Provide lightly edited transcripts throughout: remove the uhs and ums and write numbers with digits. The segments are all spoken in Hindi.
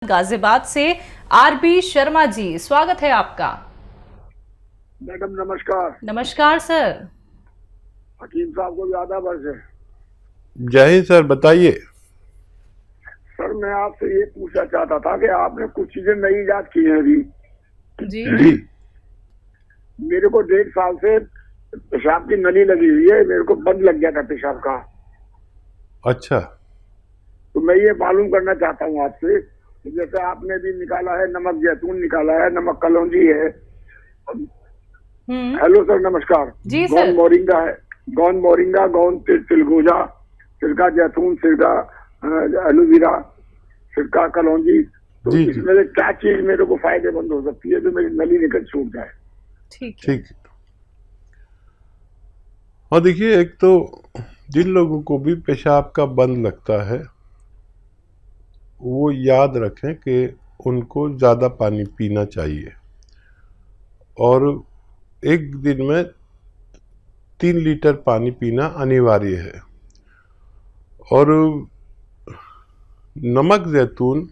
गाजियाबाद से आरबी शर्मा जी, स्वागत है आपका। मैडम नमस्कार। नमस्कार सर। हकीम साहब को ज्यादा वर्ष है। जय हिंद सर, बताइए। सर मैं आपसे ये पूछना चाहता था कि आपने कुछ चीजें नई ईजाद की हैं अभी। जी जी। मेरे को 1.5 साल से पेशाब की नली लगी हुई है, मेरे को बंद लग गया था पेशाब का। अच्छा। तो मैं ये मालूम करना चाहता हूँ आपसे कि जैसे आपने भी निकाला है, नमक जैतून निकाला है, नमक कलौंजी है। हेलो सर, नमस्कार। जी गौन सर। मोरिंगा है, गौन मोरिंगा, गौन तिलगोजा, सिरका जैतून, सिरका एलोवेरा, सिरका कलौंजी। तो जी, इसमें से क्या चीज मेरे को फायदेमंद हो सकती है जो मेरी नली निकल छूट जाए? ठीक है। ठीक। और देखिए, एक तो जिन लोगों को भी पेशाब का बंद लगता है वो याद रखें कि उनको ज़्यादा पानी पीना चाहिए और एक दिन में 3 लीटर पानी पीना अनिवार्य है। और नमक जैतून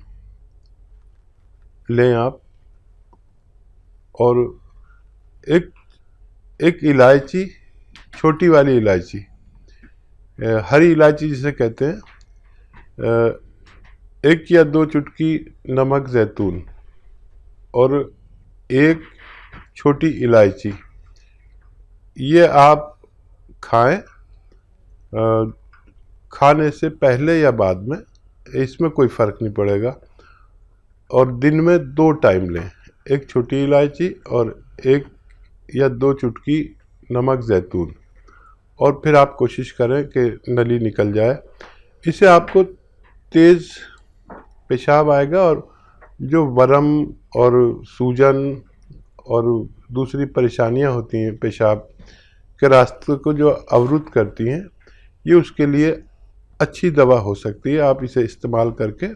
लें आप, और एक एक इलायची, छोटी वाली इलायची, हरी इलायची जिसे कहते हैं, 1 या 2 चुटकी नमक जैतून और 1 छोटी इलायची, ये आप खाएं। खाने से पहले या बाद में इसमें कोई फ़र्क नहीं पड़ेगा। और दिन में 2 टाइम लें, 1 छोटी इलायची और 1 या 2 चुटकी नमक जैतून, और फिर आप कोशिश करें कि नली निकल जाए। इससे आपको तेज़ पेशाब आएगा और जो वरम और सूजन और दूसरी परेशानियां होती हैं पेशाब के रास्ते को जो अवरुद्ध करती हैं, ये उसके लिए अच्छी दवा हो सकती है। आप इसे इस्तेमाल करके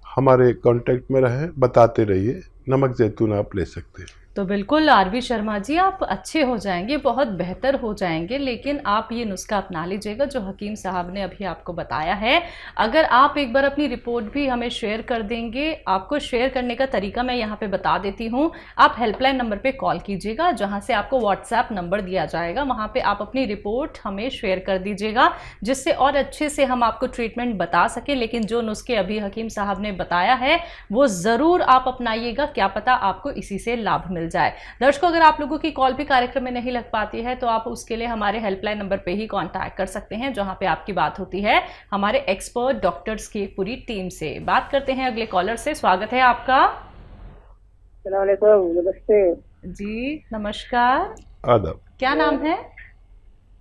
हमारे कांटेक्ट में रहें, बताते रहिए। नमक जैतून आप ले सकते हैं। तो बिल्कुल आरबी शर्मा जी, आप अच्छे हो जाएंगे, बहुत बेहतर हो जाएंगे। लेकिन आप ये नुस्खा अपना लीजिएगा जो हकीम साहब ने अभी आपको बताया है। अगर आप एक बार अपनी रिपोर्ट भी हमें शेयर कर देंगे, आपको शेयर करने का तरीका मैं यहाँ पे बता देती हूँ। आप हेल्पलाइन नंबर पे कॉल कीजिएगा, जहाँ से आपको व्हाट्सएप नंबर दिया जाएगा। वहाँ पे आप अपनी रिपोर्ट हमें शेयर कर दीजिएगा, जिससे और अच्छे से हम आपको ट्रीटमेंट बता सकें। लेकिन जो नुस्खे अभी हकीम साहब ने बताया है वो ज़रूर आप अपनाइएगा, क्या पता आपको इसी से लाभ मिल जाए। दर्शकों, अगर आप लोगों की कॉल भी कार्यक्रम में नहीं लग पाती है तो आप उसके लिए हमारे हेल्पलाइन नंबर पे ही कांटेक्ट कर सकते हैं, जहां पे आपकी बात होती है हमारे एक्सपर्ट डॉक्टर्स की पूरी टीम से। बात करते हैं अगले कॉलर से। स्वागत है आपका। अस्सलाम वालेकुम, नमस्ते जी नमस्कार। आदाब। क्या नाम है?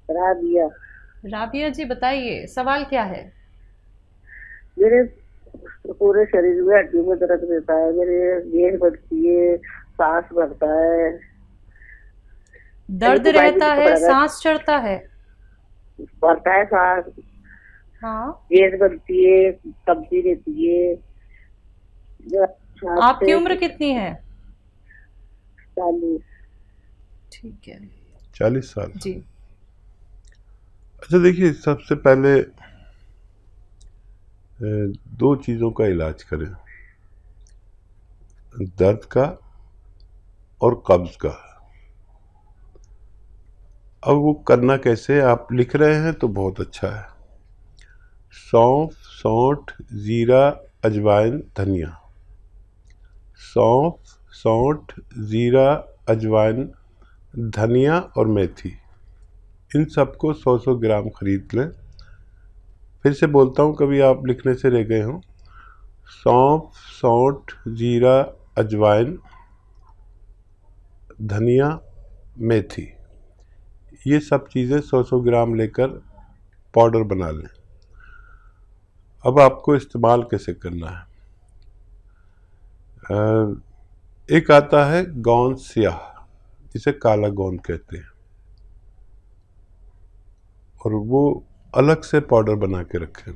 राबिया। राबिया जी, बताइए सवाल क्या है? मेरे पूरे शरीर में हड्डियों में दर्द रहता है, मेरे गेंद बढ़ती है, सांस भरता है, दर्द रहता है, सांस चढ़ता है? भरता है सांस, हाँ। गेंद बनती है, कब्जी रहती है। आपकी उम्र कितनी है? 40। ठीक है, 40 साल जी। अच्छा, देखिए, सबसे पहले 2 चीज़ों का इलाज करें, दर्द का और कब्ज का। अब वो करना कैसे, आप लिख रहे हैं तो बहुत अच्छा है। सौंफ, सौंठ, जीरा, अजवाइन, धनिया। सौंफ, सौंठ, जीरा, अजवाइन, धनिया और मेथी, इन सबको 100-100 ग्राम खरीद लें। फिर से बोलता हूँ, कभी आप लिखने से रह गए हों। सौंफ, सौंठ, जीरा, अजवाइन, धनिया, मेथी, ये सब चीज़ें 100-100 ग्राम लेकर पाउडर बना लें। अब आपको इस्तेमाल कैसे करना है? एक आता है गोंद स्याह, जिसे काला गोंद कहते हैं, और वो अलग से पाउडर बना के रखें।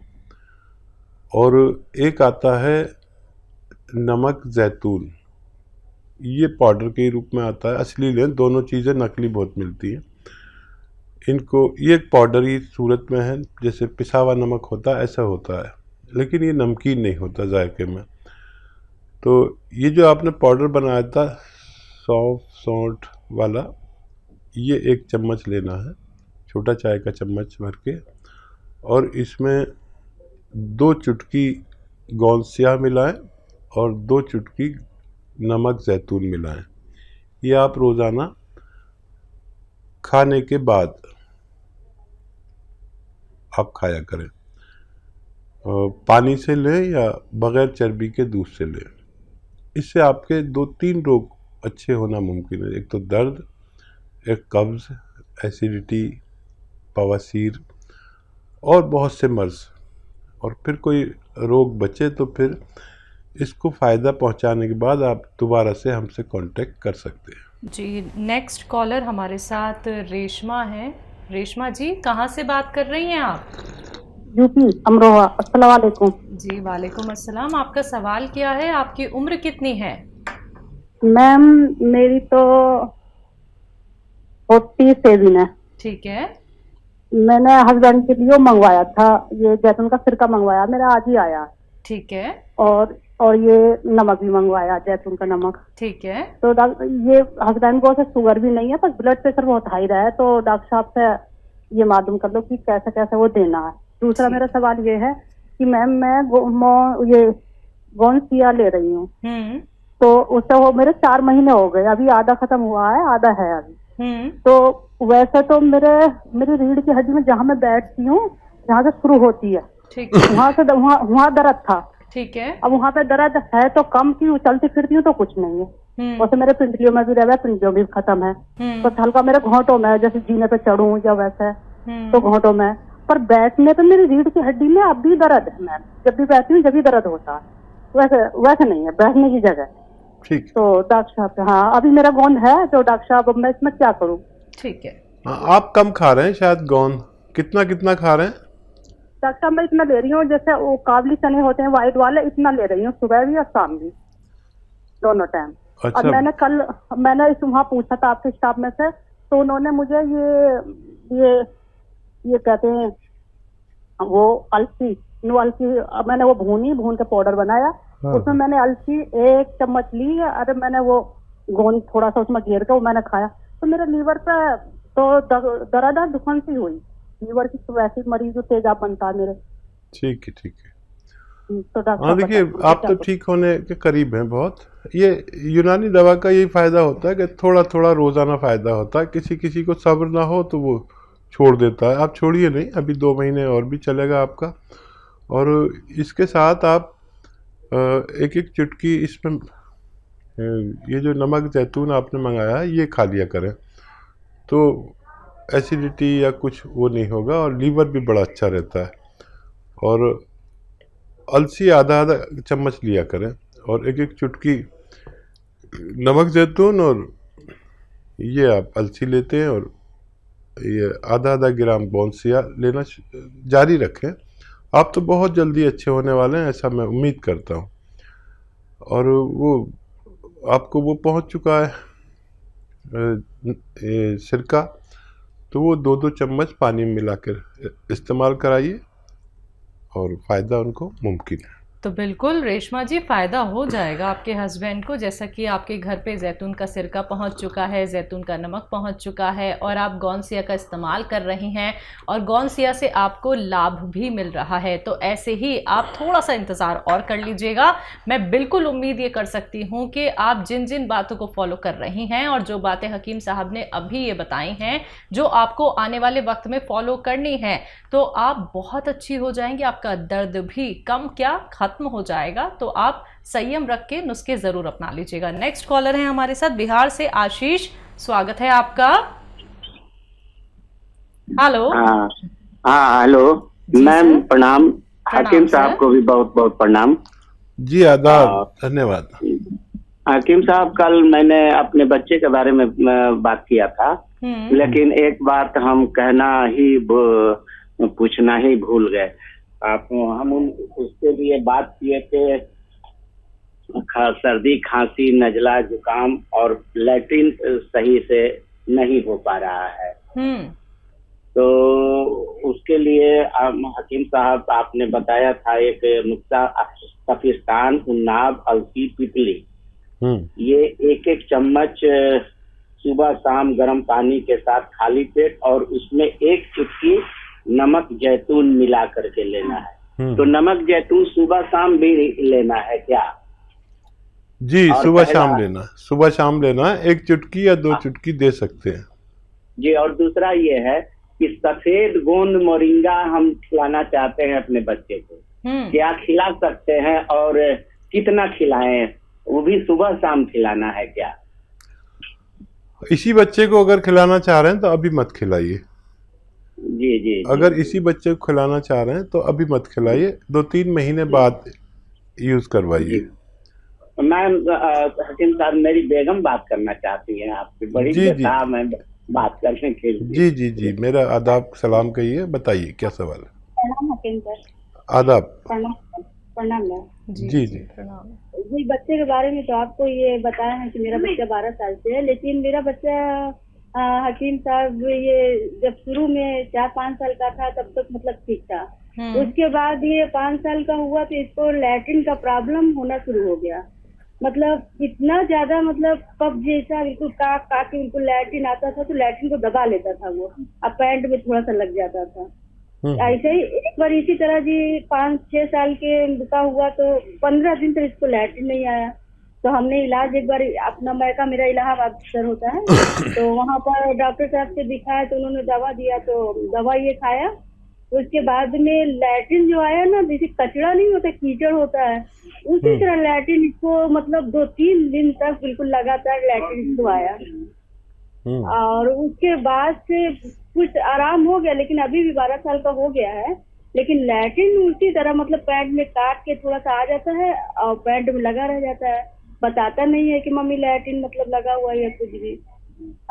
और एक आता है नमक जैतून, ये पाउडर के रूप में आता है। असली लें, दोनों चीज़ें नकली बहुत मिलती हैं। इनको, ये एक पाउडरी सूरत में है, जैसे पिसा हुआ नमक होता है ऐसा होता है, लेकिन ये नमकीन नहीं होता जायके में। तो ये जो आपने पाउडर बनाया था सौंफ सौंठ वाला, ये 1 चम्मच लेना है, छोटा चाय का चम्मच भर के, और इसमें 2 चुटकी गोंद स्याह मिलाएं और 2 चुटकी नमक जैतून मिलाएं। ये आप रोज़ाना खाने के बाद आप खाया करें। पानी से लें या बग़ैर चर्बी के दूध से लें। इससे आपके 2-3 रोग अच्छे होना मुमकिन है। एक तो दर्द, एक कब्ज़, एसिडिटी, बवासीर और बहुत से मर्ज़। और फिर कोई रोग बचे तो फिर इसको फ़ायदा पहुंचाने के बाद आप दोबारा से हमसे कांटेक्ट कर सकते हैं। जी, नेक्स्ट कॉलर हमारे साथ रेशमा है। रेशमा जी, कहाँ से बात कर रही हैं आप? यूपी अमरोहा। अस्सलाम वालेकुम। जी, वालेकुम अस्सलाम। आपका सवाल क्या है? आपकी उम्र कितनी है? मैम मेरी तो 47 है। ठीक है। मैंने हस्बैंड के लिए मंगवाया था, ये जैतून का सिरका मंगवाया, मेरा आज ही आया। ठीक है। और ये नमक भी मंगवाया, जैतून का नमक। ठीक है। तो ये हस्बैंड को शुगर भी नहीं है, बस ब्लड प्रेशर बहुत हाई रहा है। तो डॉक्टर साहब से ये मालूम कर लो कि कैसे कैसे वो देना है। दूसरा मेरा सवाल ये है कि मैम मैं ये गोंसिया ले रही हूँ, तो उससे वो मेरे 4 महीने हो गए, अभी आधा खत्म हुआ है, आधा है अभी। तो वैसे तो मेरी रीढ़ की हड्डी में जहाँ मैं बैठती हूँ, जहाँ से शुरू होती है, वहाँ दर्द था। ठीक है। अब वहाँ पे दर्द है तो कम की, चलती फिरती हूँ तो कुछ नहीं है। वैसे मेरे पिंडलियों में भी रह, पिंडलियों भी खत्म है। तो हल्का मेरे घोंटों में, जैसे जीने पे चढ़ूं या वैसे, तो घोंटों में, पर बैठने पे मेरी रीढ़ की हड्डी में अब भी दर्द है। मैम जब भी बैठती हूँ जब भी दर्द होता है, वैसे नहीं है बैठने की जगह। ठीक। तो डॉक्टर साहब, हाँ अभी मेरा गोंद है, तो डॉक्टर साहब मैं इसमें क्या करूँ? ठीक है। आप कम खा रहे हैं शायद गोंद, कितना खा रहे हैं? डॉक्टर साहब मैं इतना ले रही हूँ, जैसे वो काबली चने होते हैं व्हाइट वाले, इतना ले रही हूँ, सुबह भी और शाम भी, दोनों टाइम। अच्छा। अब मैंने वहाँ पूछा था आपके स्टाफ में से, तो उन्होंने मुझे ये कहते हैं वो अलसी, मैंने वो भून के पाउडर बनाया। हाँ। उसमें मैंने अलसी 1 चम्मच ली, अरे मैंने वो गोंद थोड़ा सा उसमें घेर के वो मैंने खाया, तो मेरे लीवर पे तो दर्द दुकान सी हुई, लीवर की तो वैसे मरीज जो तेजाब बनता है मेरे। ठीक है। तो हाँ देखिए, आप तो ठीक होने के करीब हैं बहुत। ये यूनानी दवा का यही फायदा होता है कि थोड़ा थोड़ा रोजाना फायदा होता है। किसी को सब्र ना हो तो वो छोड़ देता है। आप छोड़िए नहीं, अभी 2 महीने और भी चलेगा आपका। और इसके साथ आप 1 चुटकी इसमें ये जो नमक जैतून आपने मंगाया है ये खा लिया करें, तो एसिडिटी या कुछ वो नहीं होगा और लीवर भी बड़ा अच्छा रहता है। और अलसी आधा चम्मच लिया करें, और 1 चुटकी नमक जैतून, और ये आप अलसी लेते हैं, और ये आधा ग्राम बोनसिया लेना जारी रखें। आप तो बहुत जल्दी अच्छे होने वाले हैं, ऐसा मैं उम्मीद करता हूँ। और वो आपको वो पहुँच चुका है सिरका, तो वो 2-2 चम्मच पानी में मिलाकर इस्तेमाल कराइए और फ़ायदा उनको मुमकिन है। तो बिल्कुल रेशमा जी, फ़ायदा हो जाएगा आपके हस्बैंड को, जैसा कि आपके घर पे जैतून का सिरका पहुंच चुका है, जैतून का नमक पहुंच चुका है, और आप गोंसिया का इस्तेमाल कर रही हैं, और गोंसिया से आपको लाभ भी मिल रहा है। तो ऐसे ही आप थोड़ा सा इंतज़ार और कर लीजिएगा। मैं बिल्कुल उम्मीद ये कर सकती हूँ कि आप जिन जिन बातों को फॉलो कर रही हैं, और जो बातें हकीम साहब ने अभी ये बताई हैं, जो आपको आने वाले वक्त में फॉलो करनी है, तो आप बहुत अच्छी हो जाएंगी। आपका दर्द भी कम क्या खत्म हो जाएगा। तो आप संयम रख के नुस्खे जरूर अपना लीजिएगा। नेक्स्ट कॉलर है हमारे साथ बिहार से आशीष, स्वागत है आपका। हेलो। हाँ हेलो मैम, प्रणाम। हकीम साहब को भी बहुत बहुत प्रणाम। जी आदाब, धन्यवाद। हकीम साहब, कल मैंने अपने बच्चे के बारे में बात किया था, लेकिन एक बात हम पूछना ही भूल गए। हम उसके लिए बात किए थे, सर्दी खांसी नजला जुकाम और लैट्रिन सही से नहीं हो पा रहा है। तो उसके लिए हकीम साहब आपने बताया था एक नुस्खा, पाकिस्तान, उन्नाब, अलसी, पिपली, ये एक एक चम्मच सुबह शाम गर्म पानी के साथ खाली पेट और उसमें एक चुटकी नमक जैतून मिला करके लेना है। तो नमक जैतून सुबह शाम भी लेना है क्या? जी, सुबह शाम लेना, सुबह शाम लेना, एक चुटकी या 2 चुटकी दे सकते हैं जी। और दूसरा ये है कि सफेद गोंद मोरिंगा हम खिलाना चाहते हैं अपने बच्चे को, क्या खिला सकते हैं और कितना खिलाएं? वो भी सुबह शाम खिलाना है क्या? इसी बच्चे को अगर खिलाना चाह रहे हैं तो अभी मत खिलाइए। जी। अगर इसी बच्चे को खिलाना चाह रहे हैं तो अभी मत खिलाइए, 2-3 महीने बाद यूज करवाइए। मैम हकीम साहब, मेरी बेगम बात करना चाहती है आपकी, बड़ी बेताब है बात करने के लिए। जी, मेरा आदाब सलाम कहिए, बताइए क्या सवाल है? प्रणाम हकीम सर। आदाब। प्रणाम मैम। जी प्रणाम जी। बच्चे के बारे में तो आपको ये बताया है कि मेरा बच्चा 12 साल से है, लेकिन मेरा बच्चा हकीम साहब ये जब शुरू में 4-5 साल का था तब तक मतलब ठीक था। उसके बाद ये 5 साल का हुआ तो इसको लैट्रिन का प्रॉब्लम होना शुरू हो गया। मतलब इतना ज्यादा मतलब कब जैसा बिल्कुल काट के बिल्कुल लैट्रिन आता था तो लैट्रिन को दबा लेता था वो, अब पैंट में थोड़ा सा लग जाता था। ऐसे ही एक बार इसी तरह जी 5-6 साल के का हुआ तो 15 दिन तक इसको लैट्रिन नहीं आया। तो हमने इलाज एक बार अपना मैका, मेरा इलाहाबाद सर होता है, तो वहाँ पर डॉक्टर साहब से दिखाया तो उन्होंने दवा दिया, तो दवा ये खाया। उसके बाद में लैट्रिन जो आया ना, जैसे कचरा नहीं होता, कीचड़ होता है, उसी तरह लैट्रिन इसको मतलब 2-3 दिन तक बिल्कुल लगातार लैट्रिन इसको आया। और उसके बाद से कुछ आराम हो गया, लेकिन अभी भी 12 साल का हो गया है, लेकिन लैट्रिन उसी तरह मतलब पैंट में काट के थोड़ा सा आ जाता है और पैंट में लगा रह जाता है। बताता नहीं है कि मम्मी लैट्रिन मतलब लगा हुआ है या कुछ भी।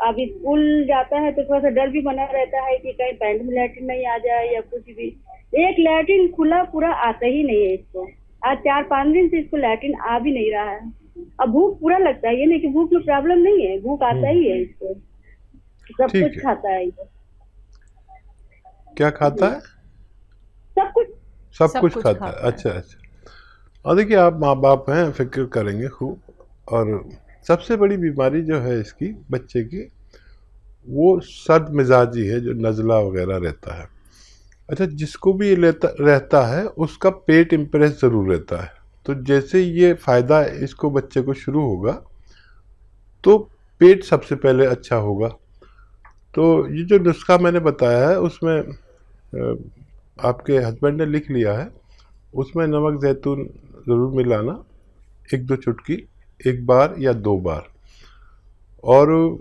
अब स्कूल जाता है तो थोड़ा सा डर भी बना रहता है कि कहीं पैंट में लैट्रिन नहीं आ जाए या कुछ भी। एक लैट्रिन खुला पूरा आता ही नहीं है इसको। आज 4-5 दिन से इसको लैट्रिन आ भी नहीं रहा है। अब भूख पूरा लगता है, ये नहीं कि भूख में प्रॉब्लम नहीं है, भूख आता ही है इसको, सब कुछ खाता है ये। क्या खाता है? सब कुछ खाता है। अच्छा। और देखिए, आप माँ बाप हैं, फिक्र करेंगे खूब। और सबसे बड़ी बीमारी जो है इसकी बच्चे की, वो सर्द मिजाजी है, जो नज़ला वगैरह रहता है। अच्छा, जिसको भी ये रहता है उसका पेट इम्प्रेस ज़रूर रहता है। तो जैसे ये फ़ायदा इसको बच्चे को शुरू होगा तो पेट सबसे पहले अच्छा होगा। तो ये जो नुस्खा मैंने बताया है उसमें आपके हस्बैंड ने लिख लिया है, उसमें नमक जैतून ज़रूर मिलाना, 1-2 चुटकी, 1 बार या 2 बार। और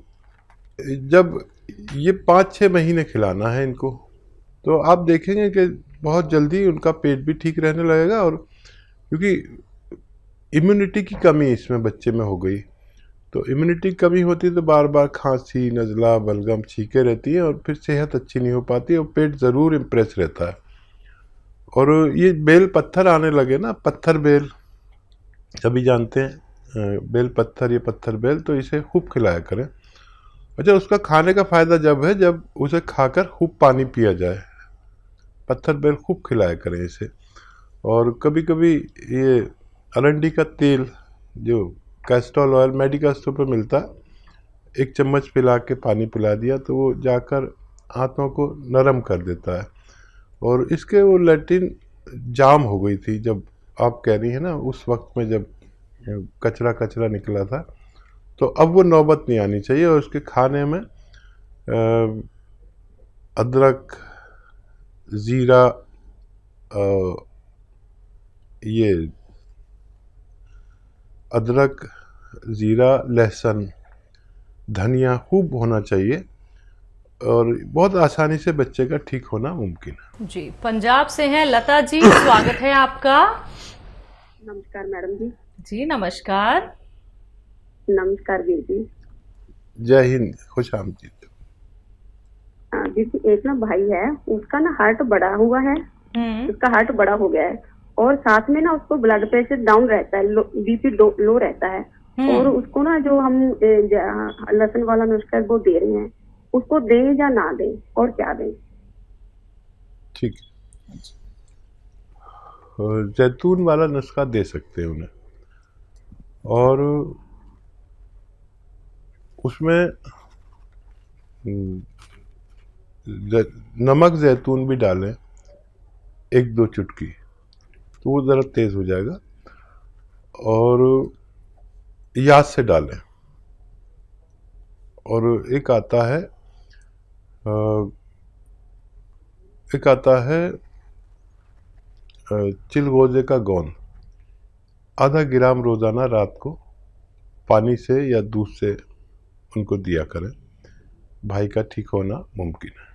जब ये 5-6 महीने खिलाना है इनको, तो आप देखेंगे कि बहुत जल्दी उनका पेट भी ठीक रहने लगेगा। और क्योंकि इम्यूनिटी की कमी इसमें बच्चे में हो गई, तो इम्यूनिटी की कमी होती है तो बार बार खांसी, नज़ला, बलगम, छींके रहती है और फिर सेहत अच्छी नहीं हो पाती और पेट ज़रूर इम्प्रेस रहता है। और ये बेल पत्थर आने लगे ना, पत्थर बेल सभी जानते हैं, बेल पत्थर, ये पत्थर बेल, तो इसे खूब खिलाया करें। अच्छा, उसका खाने का फ़ायदा जब है जब उसे खाकर खूब पानी पिया जाए। पत्थर बेल खूब खिलाया करें इसे। और कभी कभी ये अरंडी का तेल, जो कैस्ट्रॉल ऑयल मेडिकल स्टोर पर मिलता है, 1 चम्मच पिला के पानी पिला दिया तो वो जाकर हाथों को नरम कर देता है। और इसके वो लैट्रिन जाम हो गई थी, जब आप कह रही हैं ना, उस वक्त में जब कचरा निकला था, तो अब वो नौबत नहीं आनी चाहिए। और उसके खाने में अदरक, ज़ीरा, ये अदरक, ज़ीरा, लहसुन, धनिया खूब होना चाहिए और बहुत आसानी से बच्चे का ठीक होना मुमकिन है। जी, पंजाब से हैं लता जी, स्वागत है आपका। नमस्कार मैडम जी। जी नमस्कार। नमस्कार दीदी। जय हिंद, खुश आमदीद। दीदी, एक ना भाई है, उसका ना हार्ट बड़ा हुआ है, उसका हार्ट बड़ा हो गया है और साथ में ना उसको ब्लड प्रेशर डाउन रहता है, बीपी लो रहता है। और उसको ना जो हम लहसुन वाला नुस्खा वो दे रहे हैं, उसको दें या ना दें और क्या दें? ठीक है। जैतून वाला नुस्खा दे सकते हैं उन्हें, और उसमें नमक जैतून भी डालें 1-2 चुटकी, तो वो ज़रा तेज़ हो जाएगा। और याद से डालें। और एक आता है चिलगोजे का गोंद, आधा ग्राम रोज़ाना रात को पानी से या दूध से उनको दिया करें। भाई का ठीक होना मुमकिन है।